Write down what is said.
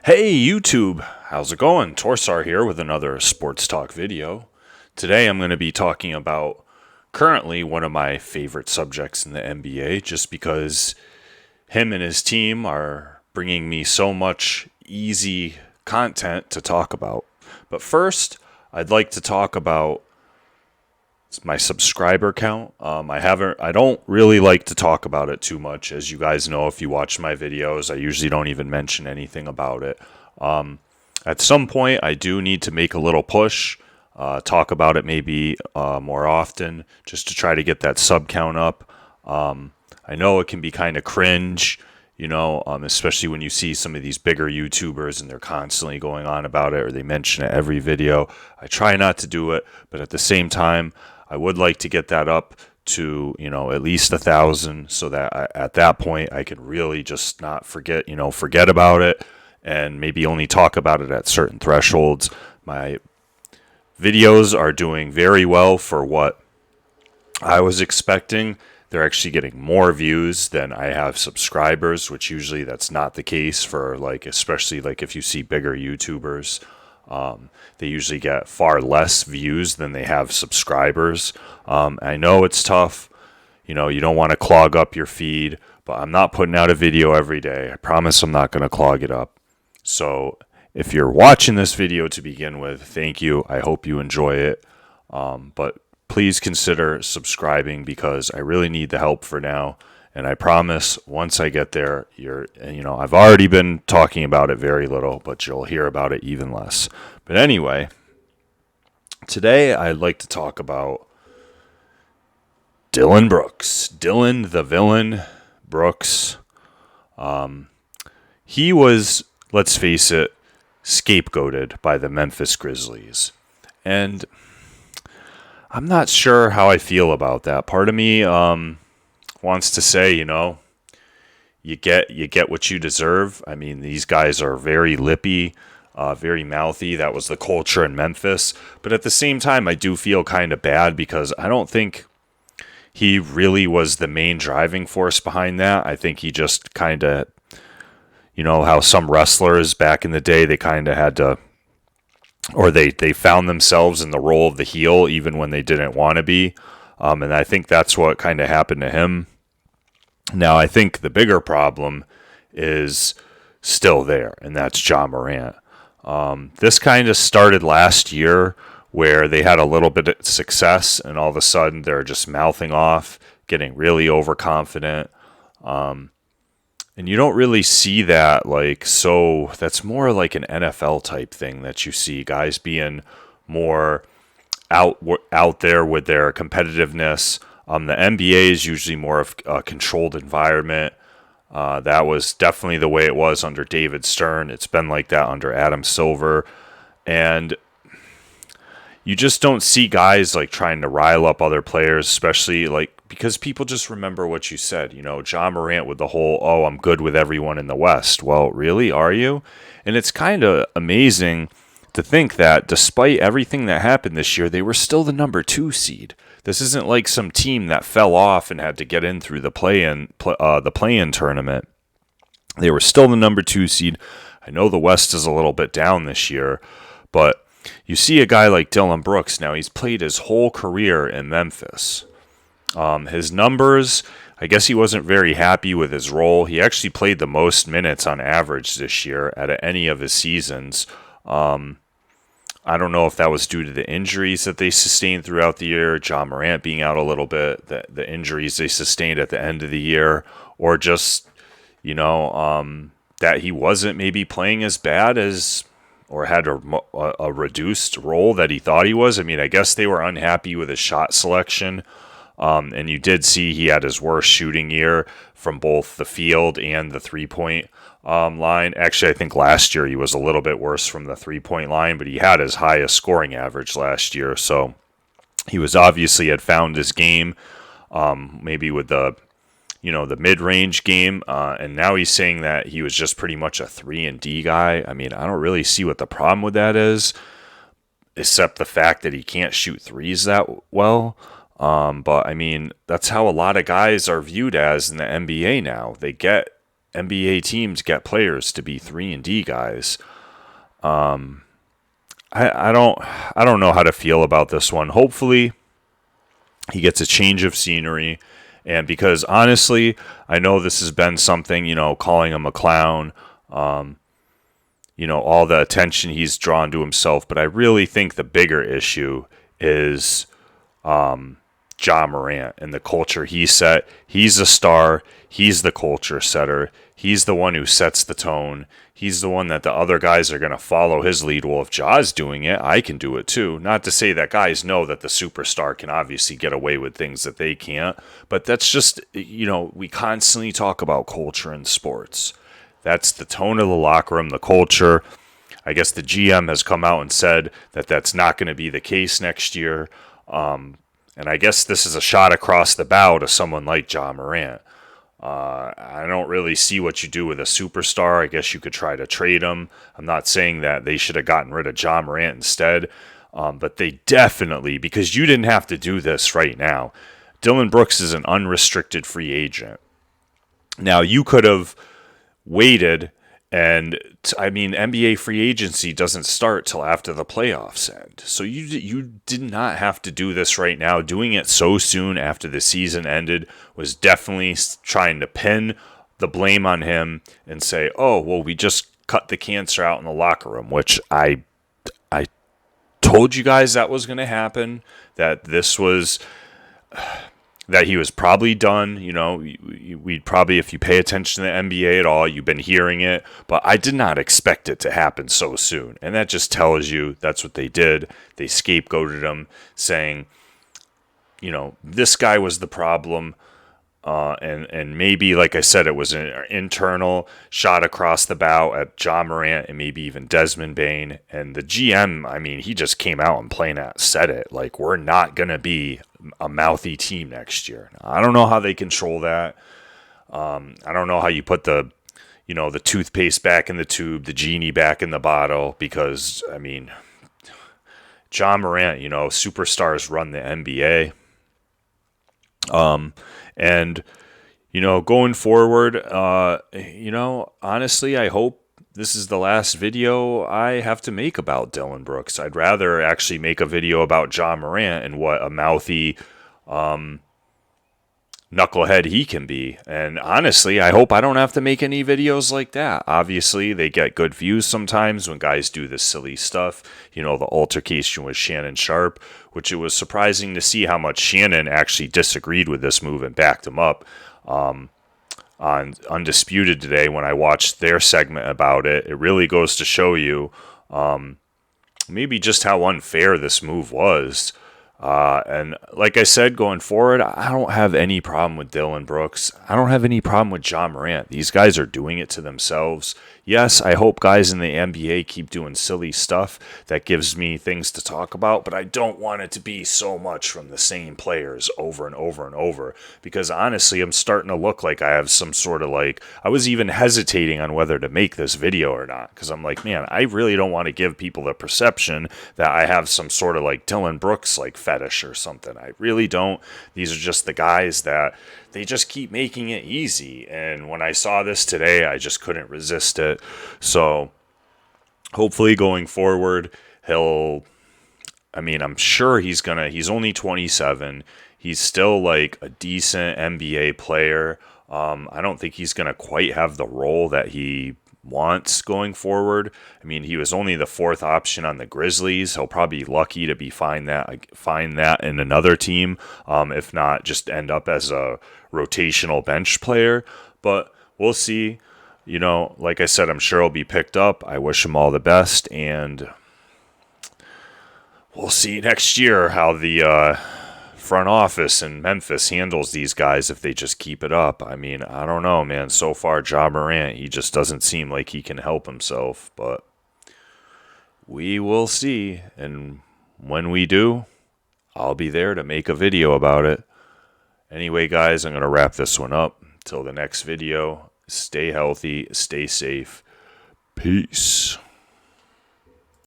Hey YouTube, how's it going? Torsar here with another sports talk video. Today I'm going to be talking about currently one of my favorite subjects in the NBA just because him and his team are bringing me so much easy content to talk about. But first, I'd like to talk about my subscriber count. I don't really like to talk about it too much. As you guys know, if you watch my videos, I usually don't even mention anything about it. At some point, I do need to make a little push, talk about it maybe more often, just to try to get that sub count up. I know it can be kind of cringe, especially when you see some of these bigger YouTubers and they're constantly going on about it or they mention it every video. I try not to do it, but at the same time, I would like to get that up to, at least 1,000 so that at that point I can really just not forget about it and maybe only talk about it at certain thresholds. My videos are doing very well for what I was expecting. They're actually getting more views than I have subscribers, which usually that's not the case for especially if you see bigger YouTubers. They usually get far less views than they have subscribers. I know it's tough. You don't want to clog up your feed, but I'm not putting out a video every day. I promise I'm not going to clog it up. So if you're watching this video to begin with, thank you. I hope you enjoy it. But please consider subscribing because I really need the help for now. And I promise once I get there, I've already been talking about it very little, but you'll hear about it even less. But anyway, today I'd like to talk about Dillon Brooks. Dillon, the villain, Brooks. He was, let's face it, scapegoated by the Memphis Grizzlies. And I'm not sure how I feel about that. Part of me wants to say, you get what you deserve. I mean, these guys are very lippy, very mouthy. That was the culture in Memphis. But at the same time, I do feel kind of bad because I don't think he really was the main driving force behind that. I think he just kind of, how some wrestlers back in the day, they kind of had to, or they found themselves in the role of the heel even when they didn't want to be. And I think that's what kind of happened to him. Now, I think the bigger problem is still there, and that's Ja Morant. This kind of started last year where they had a little bit of success, and all of a sudden they're just mouthing off, getting really overconfident. And you don't really see that that's more like an NFL type thing that you see guys being more out there with their competitiveness. The NBA is usually more of a controlled environment. That was definitely the way it was under David Stern. It's been like that under Adam Silver. And you just don't see guys trying to rile up other players, especially because people just remember what you said. Ja Morant with the whole, oh, I'm good with everyone in the West. Well, really, are you? And it's kind of amazing to think that despite everything that happened this year, they were still the number 2 seed. This isn't like some team that fell off and had to get in through the play-in tournament. They were still the number 2 seed. I know the West is a little bit down this year, but you see a guy like Dillon Brooks. Now, he's played his whole career in Memphis. His numbers, I guess he wasn't very happy with his role. He actually played the most minutes on average this year out of any of his seasons. I don't know if that was due to the injuries that they sustained throughout the year, Ja Morant being out a little bit, the injuries they sustained at the end of the year, or just, that he wasn't maybe playing as bad as, or had a reduced role that he thought he was. I mean, I guess they were unhappy with his shot selection. And you did see he had his worst shooting year from both the field and the three-point line. Actually, I think last year he was a little bit worse from the three-point line, but he had his highest scoring average last year. So he was obviously had found his game, maybe with the mid-range game. And now he's saying that he was just pretty much a 3-and-D guy. I mean, I don't really see what the problem with that is, except the fact that he can't shoot threes that well. But I mean, that's how a lot of guys are viewed as in the NBA now. They get NBA teams get players to be 3-and-D guys. I don't know how to feel about this one. Hopefully, he gets a change of scenery, and because honestly, I know this has been something, calling him a clown, all the attention he's drawn to himself. But I really think the bigger issue is Ja Morant and the culture he set. He's a star. He's the culture setter. He's the one who sets the tone. He's the one that the other guys are going to follow his lead. Well, if Ja's doing it, I can do it too. Not to say that guys know that the superstar can obviously get away with things that they can't, but that's just, we constantly talk about culture in sports. That's the tone of the locker room, the culture. I guess the GM has come out and said that that's not going to be the case next year. And I guess this is a shot across the bow to someone like Ja Morant. I don't really see what you do with a superstar. I guess you could try to trade him. I'm not saying that they should have gotten rid of Ja Morant instead, but they definitely, because you didn't have to do this right now. Dillon Brooks is an unrestricted free agent. Now, you could have waited, and NBA free agency doesn't start till after the playoffs end. So you did not have to do this right now. Doing it so soon after the season ended was definitely trying to pin the blame on him and say, oh, well, we just cut the cancer out in the locker room, which I told you guys that was going to happen, that this was... that he was probably done. We'd probably, if you pay attention to the NBA at all, you've been hearing it, but I did not expect it to happen so soon. And that just tells you that's what they did. They scapegoated him, saying, this guy was the problem. And maybe, like I said, it was an internal shot across the bow at Ja Morant and maybe even Desmond Bane. And the GM, he just came out and plain out said it. Like, we're not going to be a mouthy team next year. Now, I don't know how they control that. I don't know how you put the toothpaste back in the tube, the genie back in the bottle, because, Ja Morant, superstars run the NBA. And, going forward, honestly, I hope this is the last video I have to make about Dillon Brooks. I'd rather actually make a video about Ja Morant and what a mouthy knucklehead he can be. And honestly, I hope I don't have to make any videos like that. Obviously, they get good views sometimes when guys do this silly stuff. The altercation with Shannon Sharp, which it was surprising to see how much Shannon actually disagreed with this move and backed him up. On Undisputed today, when I watched their segment about it, it really goes to show you maybe just how unfair this move was. And like I said, going forward, I don't have any problem with Dillon Brooks. I don't have any problem with Ja Morant. These guys are doing it to themselves. Yes, I hope guys in the NBA keep doing silly stuff that gives me things to talk about, but I don't want it to be so much from the same players over and over and over, because honestly, I'm starting to look like I have some sort of I was even hesitating on whether to make this video or not, because I'm like, man, I really don't want to give people the perception that I have some sort of Dillon Brooks fetish or something. I really don't. These are just the guys that they just keep making it easy. And when I saw this today, I just couldn't resist it. So hopefully going forward, I'm sure he's only 27. He's still a decent NBA player. I don't think he's going to quite have the role that he wants going forward. He was only the fourth option on the Grizzlies. He'll probably be lucky to find that in another team, if not just end up as a rotational bench player. But we'll see. Like I said, I'm sure he'll be picked up. I wish him all the best, and we'll see next year how the front office in Memphis handles these guys if they just keep it up. I don't know, man. So far, Ja Morant, he just doesn't seem like he can help himself, but we will see. And when we do, I'll be there to make a video about it. Anyway, guys, I'm going to wrap this one up. Till the next video, stay healthy, stay safe. Peace.